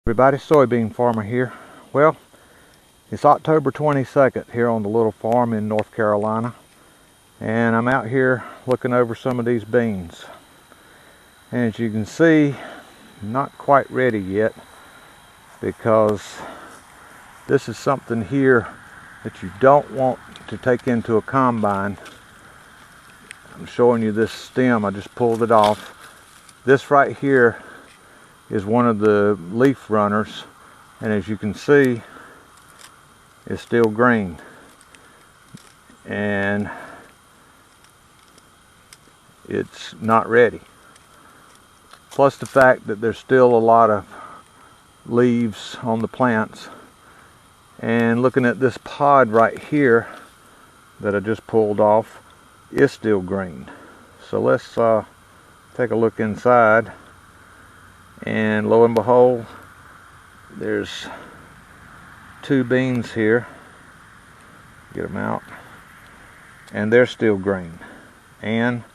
Everybody, soybean farmer here. Well, it's October 22nd here on the little farm in North Carolina, and I'm out here looking over some of these beans. And as you can see, not quite ready yet, because this is something here that you don't want to take into a combine. I'm showing you this stem. I just pulled it off. This right here is one of the leaf runners, and as you can see, it's still green, and it's not ready. Plus the fact that there's still a lot of leaves on the plants. And looking at this pod right here that I just pulled off, it's still green. So let's take a look inside. And lo and behold, there's two beans here. Get them out. And they're still green. And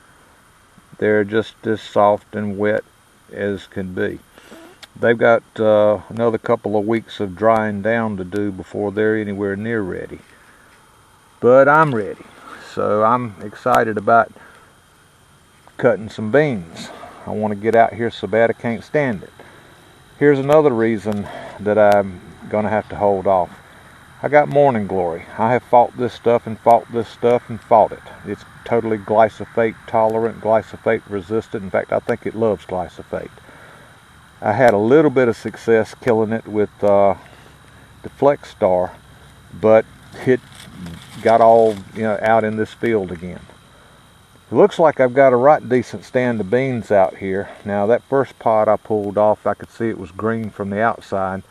they're just as soft and wet as can be. They've got another couple of weeks of drying down to do before they're anywhere near ready. But I'm ready. So I'm excited about cutting some beans. I want to get out here so bad I can't stand it. Here's another reason that I'm going to have to hold off. I got morning glory. I have fought this stuff and fought this stuff and fought it. It's totally glyphosate tolerant, glyphosate resistant. In fact, I think it loves glyphosate. I had a little bit of success killing it with the Flex Star, but it got all out in this field again. It looks like I've got a right decent stand of beans out here. Now that first pod I pulled off, I could see it was green from the outside.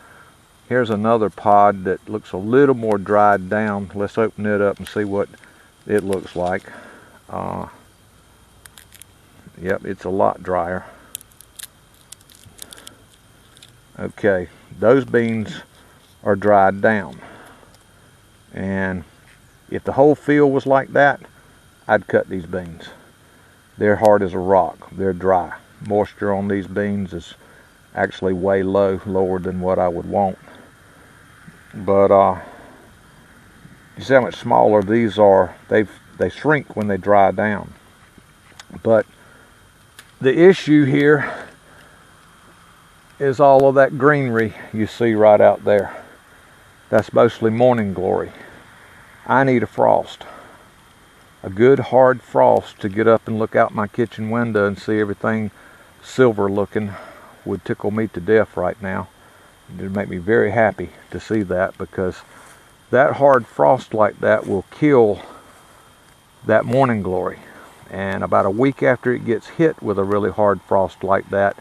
Here's another pod that looks a little more dried down. Let's open it up and see what it looks like. Yep, it's a lot drier. Okay, those beans are dried down. And if the whole field was like that, I'd cut these beans. They're hard as a rock. They're dry. Moisture on these beans is actually way low, lower than what I would want. But you see how much smaller these are. They shrink when they dry down. But the issue here is all of that greenery you see right out there. That's mostly morning glory. I need a frost. A good hard frost to get up and look out my kitchen window and see everything silver looking would tickle me to death right now. It would make me very happy to see that, because that hard frost like that will kill that morning glory. And about a week after it gets hit with a really hard frost like that,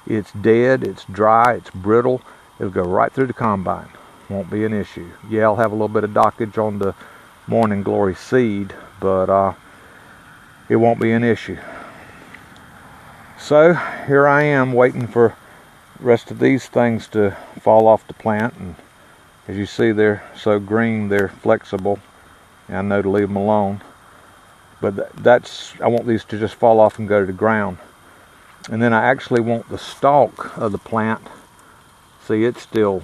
it's dead, it's dry, it's brittle. It'll go right through the combine. Won't be an issue. Yeah, I'll have a little bit of dockage on the morning glory seed, but it won't be an issue. So here I am waiting for the rest of these things to fall off the plant, and as you see, they're so green, they're flexible, and I know to leave them alone. But I want these to just fall off and go to the ground. And then I actually want the stalk of the plant, see, it's still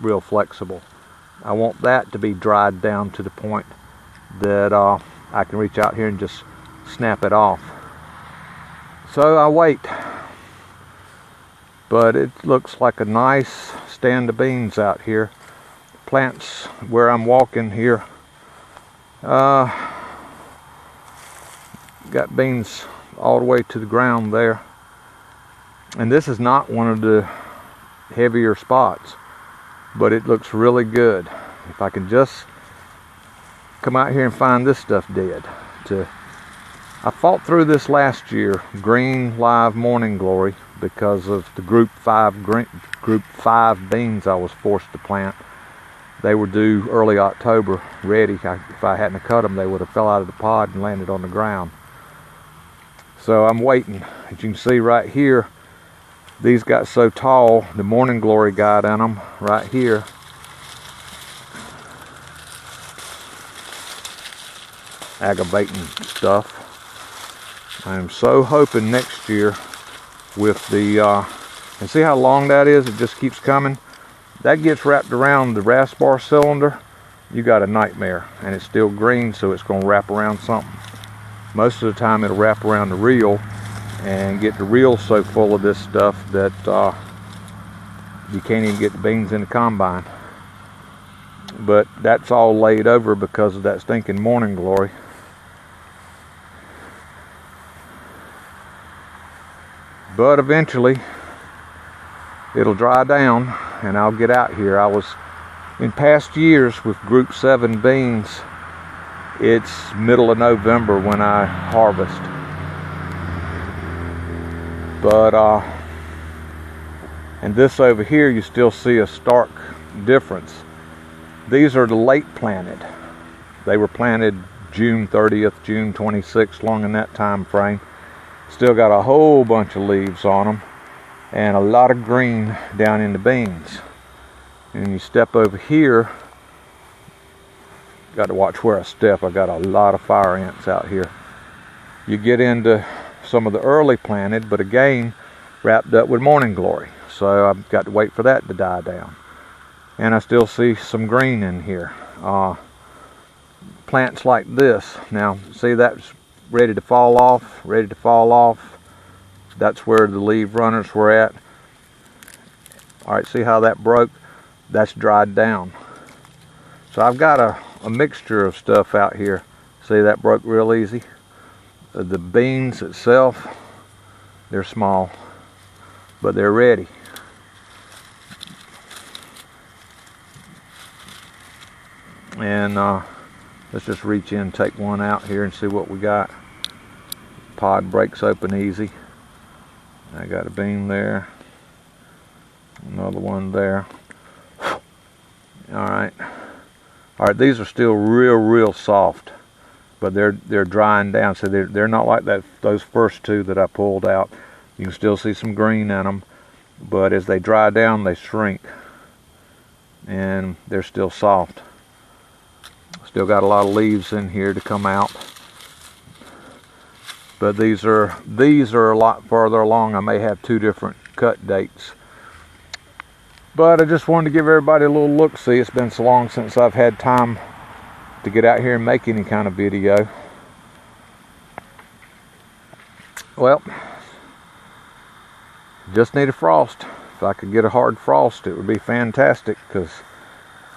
real flexible. I want that to be dried down to the point that I can reach out here and just snap it off. So I wait. But it looks like a nice stand of beans out here. Plants where I'm walking here got beans all the way to the ground there. And this is not one of the heavier spots, but it looks really good. If I can just come out here and find this stuff dead. I fought through this last year, green live morning glory, because of the group 5 beans I was forced to plant. They were due early October, ready. If I hadn't cut them, they would have fell out of the pod and landed on the ground. So I'm waiting. As you can see right here, these got so tall, the morning glory got in them right here. Aggravating stuff. I am so hoping next year with the And see how long that is? It just keeps coming. That gets wrapped around the Rasbar cylinder, you got a nightmare. And it's still green, so it's going to wrap around something. Most of the time it'll wrap around the reel and get the reel so full of this stuff that you can't even get the beans in the combine. But that's all laid over because of that stinking Morning Glory. But eventually it'll dry down and I'll get out here. I was in past years with Group 7 beans, it's middle of November when I harvest. But and this over here, you still see a stark difference. These are the late planted. They were planted June 30th, June 26th, long in that time frame. Still got a whole bunch of leaves on them and a lot of green down in the beans. And you step over here, got to watch where I step. I got a lot of fire ants out here. You get into some of the early planted, but again wrapped up with Morning Glory, so I've got to wait for that to die down. And I still see some green in here. Plants like this, now see that's ready to fall off, that's where the leaf runners were at. All right, see how that broke? That's dried down. So I've got a mixture of stuff out here. See, that broke real easy. The beans itself, they're small, but they're ready. And let's just reach in and take one out here and see what we got. Pod breaks open easy. I got a bean there, another one there. All right, these are still real soft, but they're drying down, so they're not like that. Those first two that I pulled out, you can still see some green in them, but as they dry down they shrink and they're still soft. Still got a lot of leaves in here to come out, but these are a lot farther along. I may have two different cut dates. But I just wanted to give everybody a little look-see. It's been so long since I've had time to get out here and make any kind of video. Well, just need a frost. If I could get a hard frost, it would be fantastic, because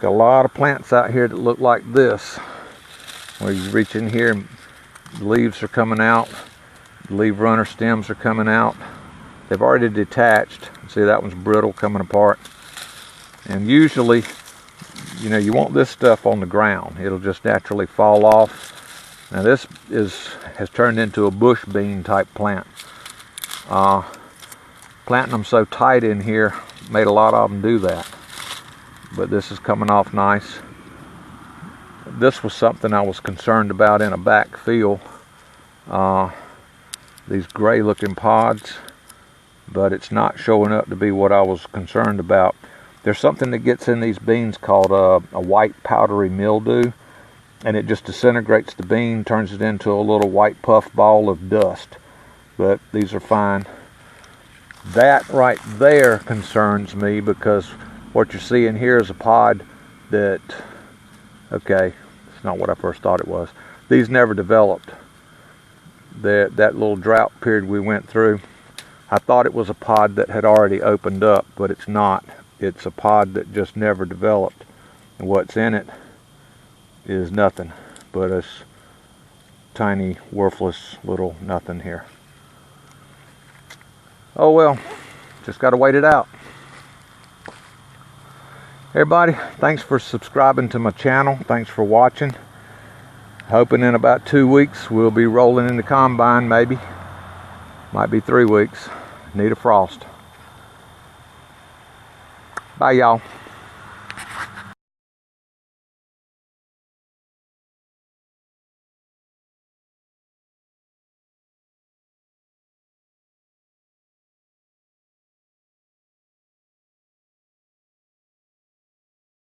got a lot of plants out here that look like this, where you reach in here and the leaves are coming out, the leaf runner stems are coming out. They've already detached. See, that one's brittle, coming apart. And usually, you know, you want this stuff on the ground. It'll just naturally fall off. Now this has turned into a bush bean type plant. Planting them so tight in here made a lot of them do that. But this is coming off nice. This was something I was concerned about in a back field. These gray looking pods, but it's not showing up to be what I was concerned about. There's something that gets in these beans called a white powdery mildew, and it just disintegrates the bean, turns it into a little white puff ball of dust. But these are fine. That right there concerns me, because what you're seeing here is a pod that, okay, it's not what I first thought it was. These never developed. That little drought period we went through, I thought it was a pod that had already opened up, but it's not. It's a pod that just never developed. And what's in it is nothing but a tiny, worthless little nothing here. Oh well, just got to wait it out. Everybody, thanks for subscribing to my channel. Thanks for watching. Hoping in about 2 weeks we'll be rolling in the combine, maybe. Might be 3 weeks. Need a frost. Bye, y'all.